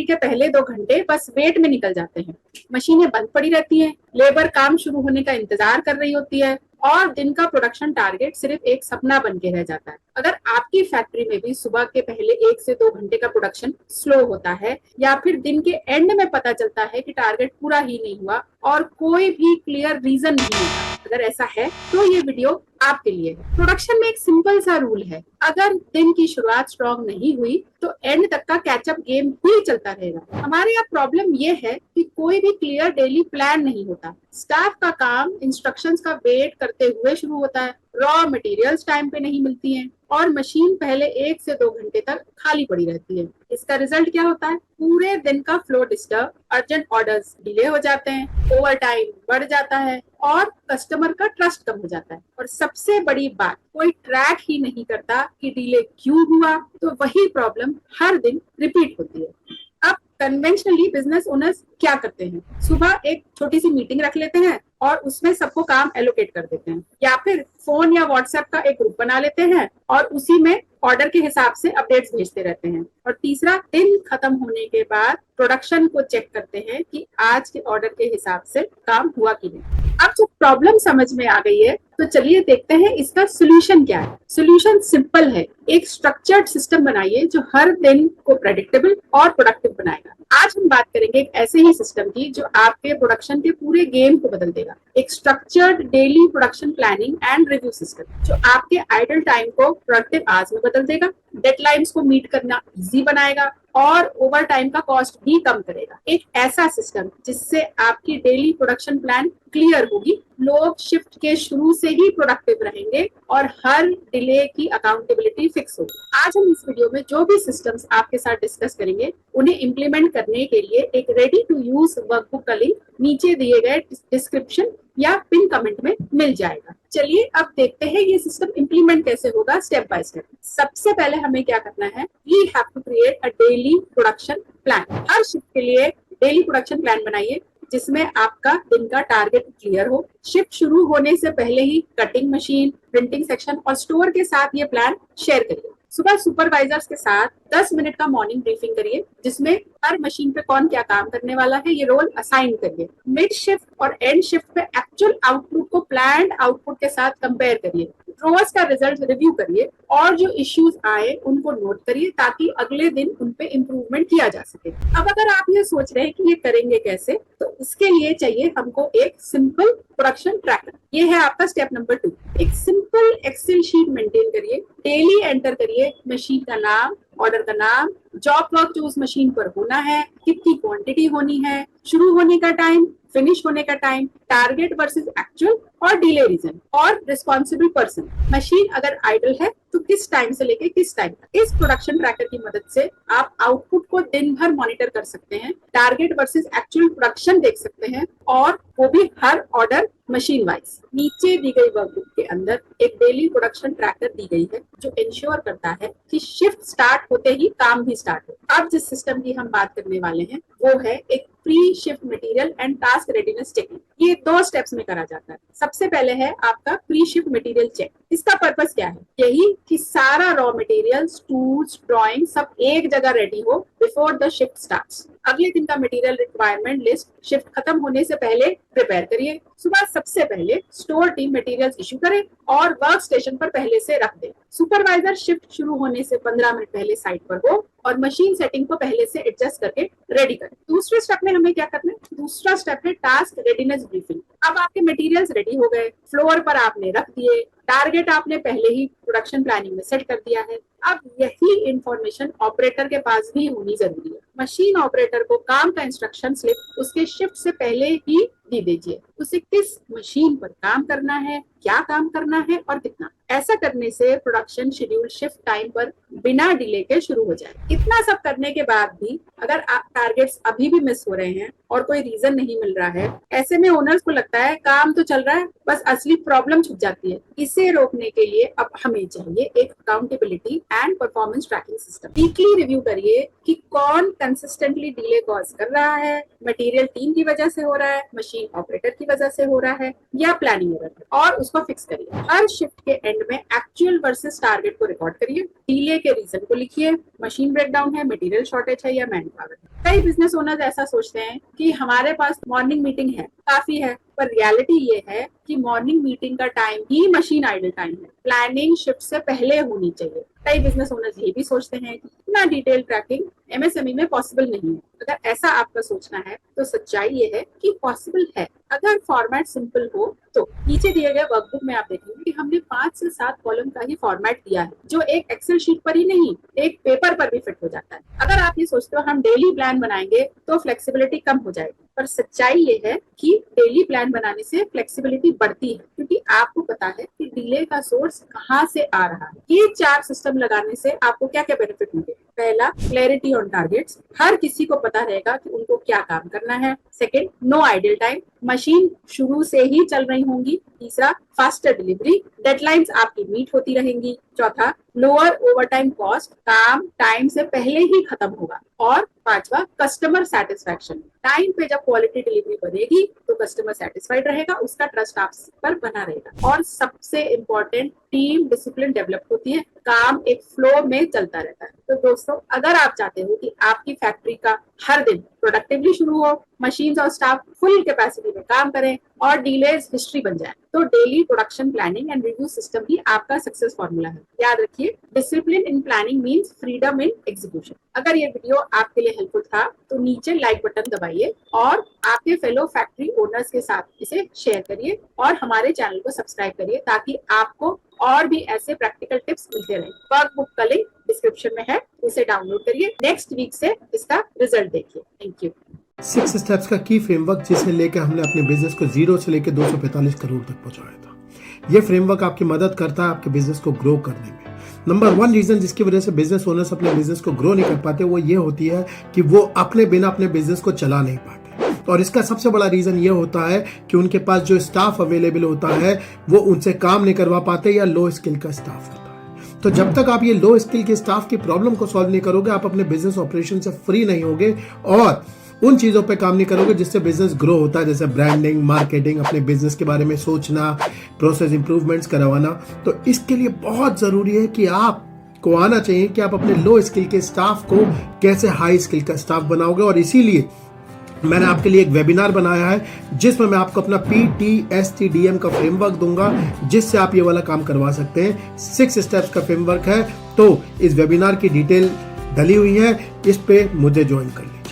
Factory के पहले 2 घंटे बस वेट में निकल जाते हैं। मशीनें बंद पड़ी रहती हैं, लेबर काम शुरू होने का इंतजार कर रही होती है और दिन का प्रोडक्शन टारगेट सिर्फ एक सपना बन के रह जाता है। अगर आपकी फैक्ट्री में भी सुबह के पहले 1 से 2 घंटे का प्रोडक्शन स्लो होता है या फिर दिन के एंड में पता चलता है कि टारगेट पूरा ही नहीं हुआ और कोई भी क्लियर रीजन नहीं होता, अगर ऐसा है तो ये वीडियो आपके लिए है। प्रोडक्शन में एक सिंपल सा रूल है, अगर दिन की शुरुआत स्ट्रॉन्ग नहीं हुई तो एंड तक का कैचअप गेम ही चलता रहेगा। हमारे यहाँ प्रॉब्लम ये है कि कोई भी क्लियर डेली प्लान नहीं होता। स्टाफ का काम इंस्ट्रक्शंस का वेट करते हुए शुरू होता है, रॉ मटेरियल्स टाइम पे नहीं मिलती हैं और मशीन पहले 1 से 2 घंटे तक खाली पड़ी रहती है। इसका रिजल्ट क्या होता है? पूरे दिन का flow disturb, urgent orders delay हो जाते हैं, ओवर टाइम बढ़ जाता है और कस्टमर का ट्रस्ट कम हो जाता है। और सबसे बड़ी बात, कोई ट्रैक ही नहीं करता कि डिले क्यों हुआ, तो वही प्रॉब्लम हर दिन रिपीट होती है। अब कन्वेंशनली बिजनेस ओनर्स क्या करते हैं? सुबह एक छोटी सी मीटिंग रख लेते हैं और उसमें सबको काम एलोकेट कर देते हैं, या फिर फोन या व्हाट्सएप का एक ग्रुप बना लेते हैं और उसी में ऑर्डर के हिसाब से अपडेट्स भेजते रहते हैं। और तीसरा, दिन खत्म होने के बाद प्रोडक्शन को चेक करते हैं कि आज के ऑर्डर के हिसाब से काम हुआ कि नहीं। अब जब प्रॉब्लम समझ में आ गई है तो चलिए देखते हैं इसका सोल्यूशन क्या है। सोल्यूशन सिंपल है, एक स्ट्रक्चर्ड सिस्टम बनाइए जो हर दिन को प्रेडिक्टेबल और प्रोडक्टिव बनाएगा। आज हम बात करेंगे एक ऐसे ही सिस्टम की जो आपके प्रोडक्शन के पूरे गेम को बदल देगा। एक structured daily production planning and review system जो आपके आइडल टाइम को प्रोडक्टिव आवर्स में बदल देगा, डेडलाइंस को मीट करना इजी बनाएगा और ओवर टाइम का कॉस्ट भी कम करेगा। एक ऐसा सिस्टम जिससे आपकी डेली प्रोडक्शन प्लान क्लियर होगी, लोग शिफ्ट के शुरू से ही प्रोडक्टिव रहेंगे और हर डिले की अकाउंटेबिलिटी फिक्स होगी। आज हम इस वीडियो में जो भी सिस्टम्स आपके साथ डिस्कस करेंगे उन्हें इम्प्लीमेंट करने के लिए एक रेडी टू यूज वर्कबुक का लिंक नीचे दिए गए डिस्क्रिप्शन या पिन कमेंट में मिल जाएगा। चलिए अब देखते हैं ये सिस्टम इम्प्लीमेंट कैसे होगा स्टेप बाय स्टेप। सबसे पहले हमें क्या करना है, we have to create a daily production plan. हर शिफ्ट के लिए डेली प्रोडक्शन प्लान बनाइए जिसमें आपका दिन का टारगेट क्लियर हो। शिफ्ट शुरू होने से पहले ही कटिंग मशीन, प्रिंटिंग सेक्शन और स्टोर के साथ ये प्लान शेयर करिए। सुबह सुपरवाइजर्स के साथ 10 मिनट का मॉर्निंग ब्रीफिंग करिए जिसमें हर मशीन पे कौन क्या काम करने वाला है ये रोल असाइन करिए। मिड शिफ्ट और एंड शिफ्ट पे एक्चुअल आउटपुट को प्लान्ड आउटपुट के साथ कंपेयर करिए। रोज का रिजल्ट रिव्यू करिए और जो इश्यूज आए उनको नोट करिए ताकि अगले दिन उन पे इम्प्रूवमेंट किया जा सके। अब अगर आप ये सोच रहे हैं कि ये करेंगे कैसे, तो इसके लिए चाहिए हमको एक सिंपल प्रोडक्शन ट्रैकर। ये है आपका स्टेप नंबर 2। एक सिंपल एक्सेल शीट मेंटेन करिए, डेली एंटर करिए मशीन का नाम, ऑर्डर का नाम, जॉब वर्क जो उस मशीन पर होना है, कितनी क्वांटिटी होनी है, शुरू होने का टाइम, फिनिश होने का टाइम, टारगेट वर्सेस एक्चुअल और डिले रीजन और रिस्पॉन्सिबल पर्सन। मशीन अगर आइडल है तो किस टाइम से लेके किस टाइम तक। इस प्रोडक्शन ट्रैकर की मदद से आप आउटपुट को दिन भर मॉनिटर कर सकते हैं, टारगेट वर्सेस एक्चुअल प्रोडक्शन देख सकते हैं और वो भी हर ऑर्डर मशीन वाइज। नीचे दी गई वर्कबुक के अंदर एक डेली प्रोडक्शन ट्रैकर दी गई है जो इंश्योर करता है कि शिफ्ट स्टार्ट होते ही काम भी स्टार्ट हो। अब जिस सिस्टम की हम बात करने वाले हैं वो है एक pre shift material and task readiness checking. ये 2 स्टेप्स में करा जाता है। सबसे पहले है आपका प्री शिफ्ट मटेरियल चेक। इसका पर्पस क्या है? यही कि सारा रॉ मटेरियल्स, टूल्स, ड्राइंग सब एक जगह रेडी हो बिफोर द शिफ्ट स्टार्ट्स। अगले दिन का मटेरियल रिक्वायरमेंट लिस्ट शिफ्ट खत्म होने से पहले प्रिपेयर करिए। सुबह सबसे पहले स्टोर टीम मटेरियल्स इशू करे और वर्क स्टेशन पर पहले से रख दे। सुपरवाइजर शिफ्ट शुरू होने से 15 मिनट पहले साइट पर हो और मशीन सेटिंग को पहले से एडजस्ट करके रेडी करें। दूसरे स्टेप में हमें क्या करना है? दूसरा स्टेप है टास्क रेडीनेस ब्रीफिंग। अब आपके मटेरियल्स रेडी हो गए, फ्लोर पर आपने रख दिए, टारगेट आपने पहले ही प्रोडक्शन प्लानिंग में सेट कर दिया है। अब यही इंफॉर्मेशन ऑपरेटर के पास भी होनी जरूरी है। मशीन ऑपरेटर को काम का इंस्ट्रक्शन स्लिप उसके शिफ्ट से पहले ही दे दीजिए। उसे किस मशीन पर काम करना है, क्या काम करना है और कितना। ऐसा करने से प्रोडक्शन शेड्यूल शिफ्ट टाइम पर बिना डिले के शुरू हो जाए। इतना सब करने के बाद भी अगर टारगेट्स अभी भी मिस हो रहे हैं और कोई रीजन नहीं मिल रहा है, ऐसे में ओनर्स को लगता है काम तो चल रहा है, बस असली प्रॉब्लम छुप जाती है। इसे रोकने के लिए अब हमें चाहिए एक accountability and performance tracking system. Weekly review करिए कि कौन कंसिस्टेंटली डिले कॉज कर रहा है, मटेरियल टीम की वजह से हो रहा है, मशीन ऑपरेटर की वजह से हो रहा है या प्लानिंग एरर है, और उसको फिक्स करिए। हर शिफ्ट के एंड में एक्चुअल वर्सेस टारगेट को रिकॉर्ड करिए, डिले के रीजन को लिखिए, मशीन ब्रेकडाउन है, मटेरियल शॉर्टेज है या मैन पावर है। कई बिजनेस ओनर्स ऐसा सोचते हैं कि हमारे पास मॉर्निंग मीटिंग है, काफी है, पर रियलिटी ये है कि मॉर्निंग मीटिंग का टाइम ही मशीन आइडल टाइम है। प्लानिंग शिफ्ट से पहले होनी चाहिए। कई बिजनेस ओनर्स ये भी सोचते हैं कि इतना डिटेल ट्रैकिंग एमएसएमई में पॉसिबल नहीं है। अगर ऐसा आपका सोचना है तो सच्चाई ये है कि पॉसिबल है, अगर फॉर्मेट सिंपल हो तो। नीचे दिए गए वर्कबुक में आप देखेंगे कि हमने 5 से 7 कॉलम का ही फॉर्मेट दिया है, जो एक एक्सेल शीट पर ही नहीं, एक पेपर पर भी फिट हो जाता है। अगर आप ये सोचते हो हम डेली प्लान बनाएंगे तो फ्लेक्सिबिलिटी कम हो जाएगी, पर सच्चाई ये है कि डेली प्लान बनाने से फ्लेक्सिबिलिटी बढ़ती है, क्योंकि आपको पता है कि डिले का सोर्स कहाँ से आ रहा है। ये 4 सिस्टम लगाने से आपको क्या क्या बेनिफिट होंगे। पहला, क्लैरिटी ऑन टारगेट्स, हर किसी को पता रहेगा कि उनको क्या काम करना है। Second, no idle time, machine शुरू से ही चल रही होंगी। तीसरा, फास्टर डिलीवरी, डेडलाइंस आपकी मीट होती रहेंगी। चौथा, लोअर ओवरटाइम कॉस्ट, काम टाइम से पहले ही खत्म होगा। और पांचवा, कस्टमर सेटिस्फैक्शन, टाइम पे जब क्वालिटी डिलीवरी बनेगी तो कस्टमर सेटिस्फाइड रहेगा, उसका ट्रस्ट आप पर बना रहेगा। और सबसे इम्पोर्टेंट, टीम डिसिप्लिन डेवलप होती है, काम एक फ्लो में चलता रहता है। तो दोस्तों, अगर आप चाहते हो कि आपकी फैक्ट्री का हर दिन प्रोडक्टिवली शुरू हो, मशीन्स और स्टाफ फुल कैपेसिटी में काम करें और डिलेज हिस्ट्री बन जाए, तो daily production planning and review system ही आपका सक्सेस फॉर्मूला है। याद रखिए, discipline in planning means freedom in execution. अगर ये वीडियो आपके लिए हेल्पफुल था तो नीचे लाइक बटन दबाइए और आपके फेलो फैक्ट्री ओनर्स के साथ इसे शेयर करिए और हमारे चैनल को सब्सक्राइब करिए, ताकि आपको और भी ऐसे प्रैक्टिकल टिप्स मिलते रहे। वर्कबुक का लिंक डिस्क्रिप्शन में है, उसे डाउनलोड करिए। नेक्स्ट वीक से इसका रिजल्ट देखिए। Thank you. 6 स्टेप्स का की फ्रेमवर्क, जिसे लेकर हमने अपने बिजनेस को 0 से लेकर 245 करोड़ तक पहुंचाया था। यह फ्रेमवर्क आपकी मदद करता है आपके बिजनेस को ग्रो करने में। नंबर 1 रीजन जिसकी वजह से बिजनेस ओनर्स अपने बिजनेस को ग्रो नहीं कर पाते, वो ये होती है कि वो अपने बिना अपने बिजनेस को चला नहीं पाते। और इसका सबसे बड़ा रीजन ये होता है कि उनके पास जो स्टाफ अवेलेबल होता है वो उनसे काम नहीं करवा पाते, या लो स्किल का स्टाफ होता है। तो जब तक आप ये लो स्किल के स्टाफ की प्रॉब्लम को सॉल्व नहीं करोगे, आप अपने बिजनेस ऑपरेशन से फ्री नहीं होगे और उन चीजों पे काम नहीं करोगे जिससे बिजनेस ग्रो होता है, जैसे ब्रांडिंग, मार्केटिंग, अपने बिजनेस के बारे में सोचना, प्रोसेस इंप्रूवमेंट्स करवाना। तो इसके लिए बहुत जरूरी है कि आप को आना चाहिए कि आप अपने लो स्किल के स्टाफ को कैसे हाई स्किल का स्टाफ बनाओगे। और इसीलिए मैंने आपके लिए एक वेबिनार बनाया है जिसमें मैं आपको अपना PTSTDM का फ्रेमवर्क दूंगा, जिससे आप ये वाला काम करवा सकते हैं। 6 स्टेप्स का फ्रेमवर्क है। तो इस वेबिनार की डिटेल डली हुई है, इस पे मुझे ज्वाइन कर लीजिए।